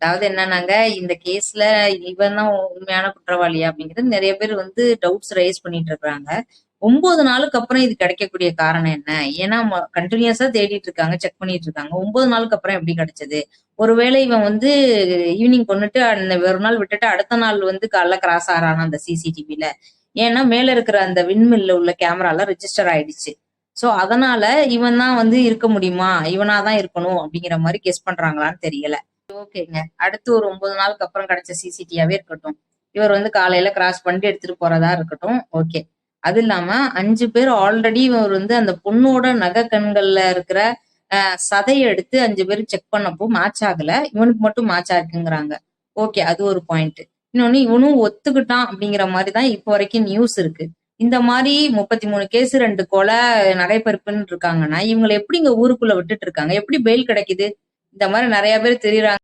அதாவது என்னன்னாங்க, இந்த கேஸ்ல இவன் தான் உண்மையான குற்றவாளியா அப்படிங்கிறது நிறைய பேர் டவுட்ஸ் ரைஸ் பண்ணிட்டு இருக்காங்க. 9 நாளுக்கு அப்புறம் இது கிடைக்கக்கூடிய காரணம் என்ன? ஏன்னா கண்டினியூஸா தேடிட்டு இருக்காங்க, செக் பண்ணிட்டு இருக்காங்க. 9 நாளுக்கு அப்புறம் எப்படி கிடைச்சது? ஒருவேளை இவன் ஈவினிங் கொண்டுட்டு அந்த ஒரு நாள் விட்டுட்டு அடுத்த நாள் காலைல கிராஸ் ஆறானா அந்த சிசிடிவில. ஏன்னா மேல இருக்கிற அந்த விண்மில்ல உள்ள கேமரால ரெஜிஸ்டர் ஆயிடுச்சு. சோ அதனால இவன் தான் இருக்க முடியுமா, இவனாதான் இருக்கணும் அப்படிங்கிற மாதிரி கெஸ் பண்றாங்களான்னு தெரியல. ஓகேங்க, அடுத்து ஒரு 9 நாளுக்கு அப்புறம் கிடைச்ச சிசிடிவியாவே இருக்கட்டும், இவர் காலையில கிராஸ் பண்ணிட்டு எடுத்துட்டு போறதா இருக்கட்டும். ஓகே, அது இல்லாம 5 பேர் ஆல்ரெடி இவர் அந்த பொண்ணோட நகை கண்கள்ல இருக்கிற சதையை எடுத்து 5 பேர் செக் பண்ணப்போ மேட்ச் ஆகல, இவனுக்கு மட்டும் மேட்ச் ஆயிருக்குங்கிறாங்க. ஓகே, அது ஒரு பாயிண்ட். இன்னொன்னு, இவனும் ஒத்துக்கிட்டான் அப்படிங்கிற மாதிரிதான் இப்போ வரைக்கும் நியூஸ் இருக்கு. இந்த மாதிரி 33 கேஸ் 2 கொலை நகைப்பறிப்புன்னு இருக்காங்கன்னா இவங்களை எப்படி இங்க ஊருக்குள்ள விட்டுட்டு இருக்காங்க? எப்படி பெயில் கிடைக்குது? இந்த மாதிரி நிறைய பேர் தெரியுறாங்க.